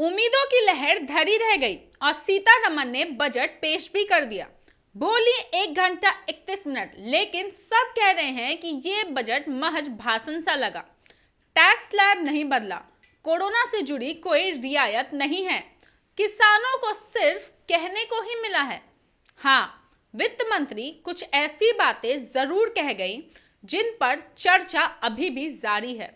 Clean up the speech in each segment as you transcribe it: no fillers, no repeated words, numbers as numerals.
उम्मीदों की लहर धरी रह गई और सीतारमण ने बजट पेश भी कर दिया। बोली 1 घंटा 31 मिनट, लेकिन सब कह रहे हैं कि ये बजट महज भाषण सा लगा। टैक्स स्लैब नहीं बदला, कोरोना से जुड़ी कोई रियायत नहीं है, किसानों को सिर्फ कहने को ही मिला है। हाँ, वित्त मंत्री कुछ ऐसी बातें जरूर कह गई जिन पर चर्चा अभी भी जारी है।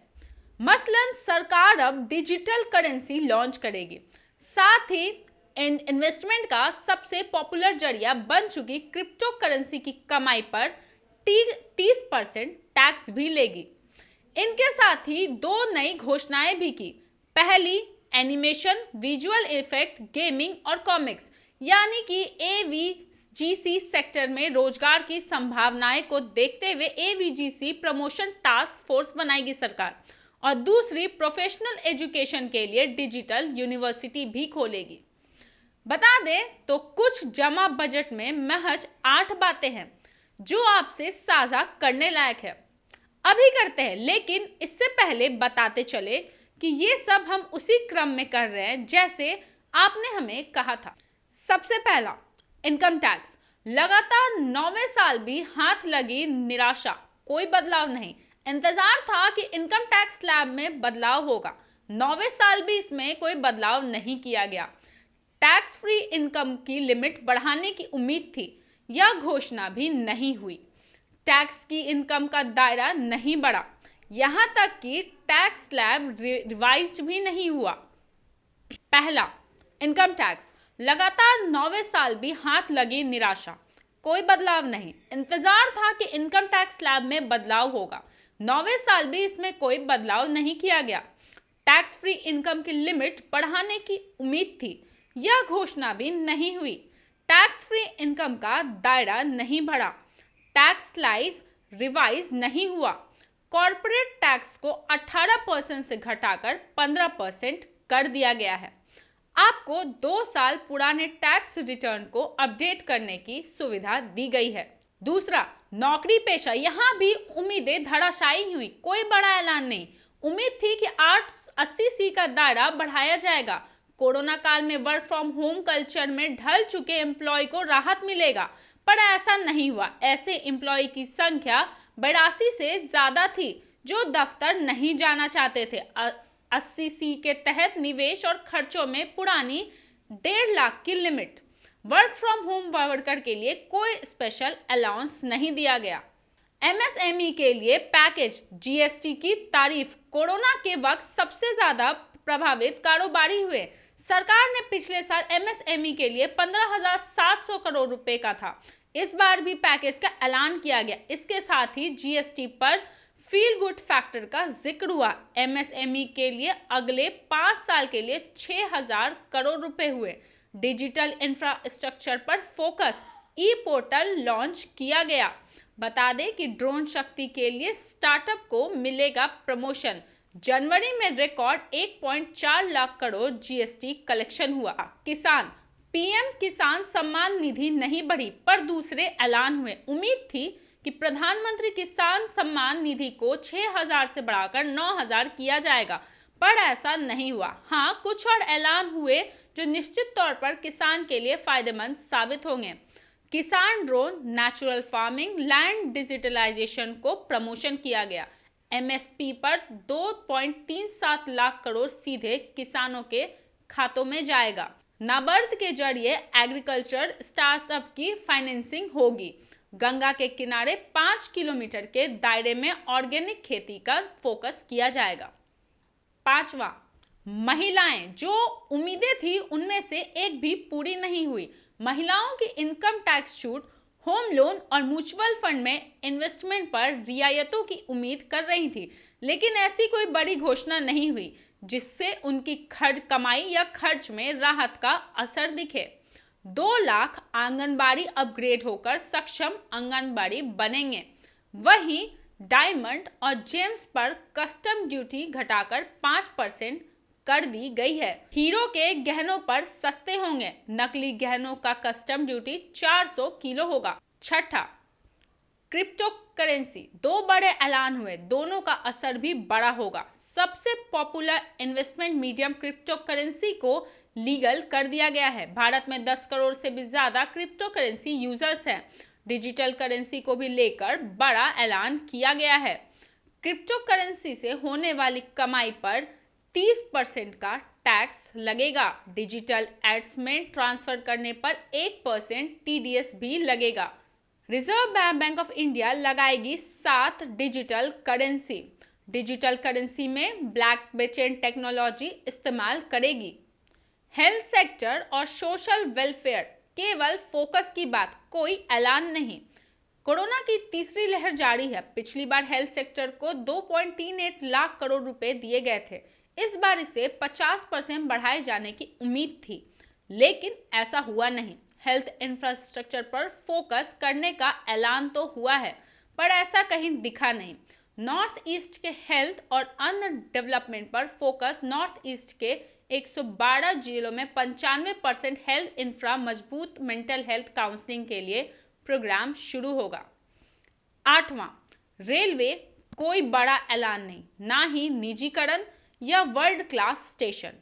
मसलन सरकार अब डिजिटल करेंसी लॉन्च करेगी, साथ ही इन्वेस्टमेंट का सबसे पॉपुलर जरिया बन चुकी क्रिप्टो करेंसी की कमाई पर 30% टैक्स भी लेगी। इनके साथ ही 2 नई घोषणाएं भी की। पहली, एनिमेशन, विजुअल इफेक्ट, गेमिंग और कॉमिक्स यानी कि एवीजीसी सेक्टर में रोजगार की संभावनाएं को देखते हुए एवीजीसी प्रमोशन टास्क फोर्स बनाएगी सरकार। और दूसरी, प्रोफेशनल एजुकेशन के लिए डिजिटल यूनिवर्सिटी भी खोलेगी। बता दें तो कुछ जमा बजट में महज 8 बातें हैं जो आपसे साझा करने लायक है। अभी करते हैं, लेकिन इससे पहले बताते चले कि ये सब हम उसी क्रम में कर रहे हैं जैसे आपने हमें कहा था। सबसे पहला, इनकम टैक्स। लगातार 9वें साल भी हाथ लगी निराशा, कोई बदलाव नहीं। इंतजार था कि इनकम टैक्स स्लैब में बदलाव होगा, 9वें साल भी इसमें कोई बदलाव नहीं किया गया। टैक्स फ्री इनकम की लिमिट बढ़ाने की उम्मीद थी, यह घोषणा भी नहीं हुई। टैक्स की इनकम का दायरा नहीं बढ़ा, यहां तक कि टैक्स स्लैब रिवाइज्ड भी नहीं हुआ। पहला, इनकम टैक्स। लगातार 9वें साल भी हाथ लगी निराशा, कोई बदलाव नहीं। इंतजार था कि इनकम टैक्स स्लैब में बदलाव होगा, 9वें साल भी इसमें कोई बदलाव नहीं किया गया। टैक्स फ्री इनकम की लिमिट बढ़ाने की उम्मीद थी, यह घोषणा भी नहीं हुई। टैक्स फ्री इनकम का दायरा नहीं बढ़ा, टैक्स स्लाइस रिवाइज नहीं हुआ। कॉर्पोरेट टैक्स को 18% से घटाकर 15% कर दिया गया है। आपको 2 साल पुराने टैक्स रिटर्न को अपडेट करने की सुविधा दी गई है। दूसरा, नौकरी पेशा। यहाँ भी उम्मीदें धराशायी हुई, कोई बड़ा ऐलान नहीं। उम्मीद थी कि 80C का दायरा बढ़ाया जाएगा, कोरोना काल में वर्क फ्रॉम होम कल्चर में ढल चुके एम्प्लॉय को राहत मिलेगा, पर ऐसा नहीं हुआ। ऐसे एम्प्लॉय की संख्या 82 से ज्यादा थी जो दफ्तर नहीं जाना चाहते थे। 80C के तहत निवेश और खर्चों में पुरानी 1.5 लाख की limit. Work from home worker के लिए कोई स्पेशल अलाउंस नहीं दिया गया। एमएसएमई के लिए पैकेज, जीएसटी की तारीफ। कोरोना के वक्त सबसे ज्यादा प्रभावित कारोबारी हुए। सरकार ने पिछले साल एमएसएमई के लिए 15,700 करोड़ रुपए का था। इस बार भी पैकेज का ऐलान किया गया। इसके साथ ही जीएसटी पर फील गुड फैक्टर का जिक्र हुआ। एमएसएमई के लिए अगले 5 साल के लिए 6,000 करोड़ रुपए हुए। डिजिटल इंफ्रास्ट्रक्चर पर फोकस, ई पोर्टल लॉन्च किया गया। बता दें कि ड्रोन शक्ति के लिए स्टार्टअप को मिलेगा प्रमोशन। जनवरी में record 1.4 lakh crore GST collection हुआ। किसान, पीएम किसान सम्मान निधि नहीं बढ़ी, पर दूसरे ऐलान हुए। उम्मीद थी कि प्रधानमंत्री किसान सम्मान निधि को 6,000 से बढ़ाकर 9,000 किया जाएगा, पर ऐसा नहीं हुआ। हाँ, कुछ और ऐलान हुए जो निश्चित तौर पर किसान के लिए फायदेमंद साबित होंगे। किसान drone, natural farming, land digitalization को प्रमोशन किया गया। एमएसपी पर 2.37 लाख करोड़ सीधे किसानों के खातों में जाएगा। नाबार्ड के जरिए एग्रीकल्चर स्टार्टअप की फाइनेंसिंग होगी। गंगा के किनारे 5 किलोमीटर के दायरे में ऑर्गेनिक खेती का फोकस किया जाएगा। 5वां, महिलाएं। जो उम्मीदें थी उनमें से एक भी पूरी नहीं हुई। महिलाओं की इनकम टैक्स छूट, होम लोन और म्यूचुअल फंड में इन्वेस्टमेंट पर रियायतों की उम्मीद कर रही थी, लेकिन ऐसी कोई बड़ी घोषणा नहीं हुई जिससे उनकी कमाई या खर्च में राहत का असर दिखे। 2 लाख आंगनबाड़ी अपग्रेड होकर सक्षम आंगनबाड़ी बनेंगे। वहीं डायमंड और जेम्स पर कस्टम ड्यूटी घटाकर 5% कर दी गई है। हीरो के गहनों पर सस्ते होंगे। नकली गहनों का कस्टम ड्यूटी 400 किलो होगा। छठा, क्रिप्टो करेंसी, दो बड़े ऐलान हुए, दोनों का असर भी बड़ा होगा। सबसे popular investment medium crypto currency को लीगल कर दिया गया है। भारत में 10 करोड़ से भी ज्यादा क्रिप्टो करेंसी यूजर्स हैं। डिजिटल करेंसी को भी लेकर बड़ा ऐलान किया गया है। क्रिप्टो करेंसी से होने वाली कमाई पर 30% का टैक्स लगेगा। डिजिटल एड्स में ट्रांसफर करने पर 1% टीडीएस भी लगेगा। रिजर्व बैंक ऑफ इंडिया लगाएगी 7 डिजिटल करेंसी। डिजिटल करेंसी में ब्लॉकचेन टेक्नोलॉजी इस्तेमाल करेगी। हेल्थ सेक्टर और सोशल वेलफेयर केवल फोकस की बात, कोई ऐलान नहीं। कोरोना की तीसरी लहर जारी है। पिछली बार हेल्थ सेक्टर को 2.38 लाख करोड़ रुपए दिए गए थे। इस बार इसे 50% बढ़ाए जाने की उम्मीद थी, लेकिन ऐसा हुआ नहीं। हेल्थ इंफ्रास्ट्रक्चर पर फोकस करने का ऐलान तो हुआ है, पर ऐसा कहीं दिखा नहीं। नॉर्थ ईस्ट के हेल्थ और अन्य डेवलपमेंट पर फोकस। नॉर्थ ईस्ट के 112 जिलों में 95% हेल्थ इंफ्रा मजबूत। मेंटल हेल्थ काउंसलिंग के लिए प्रोग्राम शुरू होगा। 8वां, रेलवे, कोई बड़ा ऐलान नहीं, ना ही निजीकरण या वर्ल्ड क्लास स्टेशन।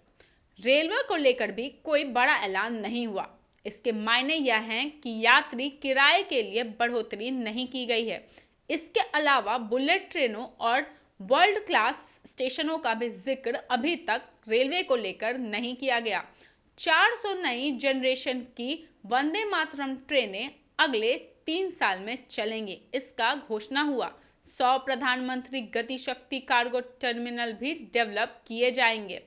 रेलवे को लेकर भी कोई बड़ा ऐलान नहीं हुआ। इसके मायने यह हैं कि यात्री किराए के लिए बढ़ोतरी नहीं की गई है। इसके अलावा बुलेट ट्रेनों और वर्ल्ड क्लास स्टेशनों का भी जिक्र अभी तक रेलवे को लेकर नहीं किया गया। 400 नई जनरेशन की वंदे मातरम ट्रेनें अगले 3 साल में चलेंगी, इसका घोषणा हुआ। 100 प्रधानमंत्री गति शक्ति कार्गो टर्मिनल भी डेवलप किए जाएंगे।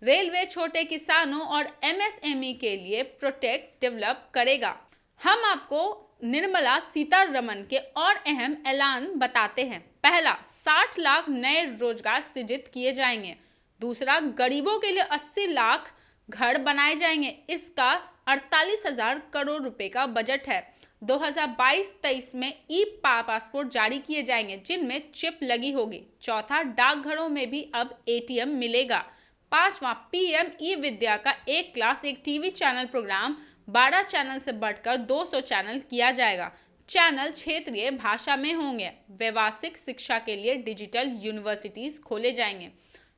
रेलवे छोटे किसानों और एमएसएमई के लिए प्रोटेक्ट डेवलप करेगा। हम आपको निर्मला सीतारमण के और अहम ऐलान बताते हैं। पहला, 60 लाख नए रोजगार सृजित किए जाएंगे। दूसरा, गरीबों के लिए 80 लाख घर बनाए जाएंगे। इसका 48,000 करोड़ रुपए का बजट है। 2022-23 में ई पासपोर्ट जारी किए जाएंगे, जिनमें चिप लगी होगी। चौथा, डाकघरों में भी अब एटीएम मिलेगा। 5वां, पीएम ई विद्या का 1 class 1 TV channel program 12 channel से बढ़कर 200 चैनल किया जाएगा। चैनल क्षेत्रीय भाषा में होंगे। व्यावसायिक शिक्षा के लिए डिजिटल यूनिवर्सिटीज खोले जाएंगे।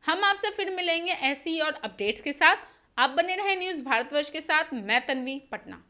हम आपसे फिर मिलेंगे ऐसी और अपडेट्स के साथ। आप बने रहे न्यूज़ भारतवर्ष के साथ। मैं तन्वी, पटना।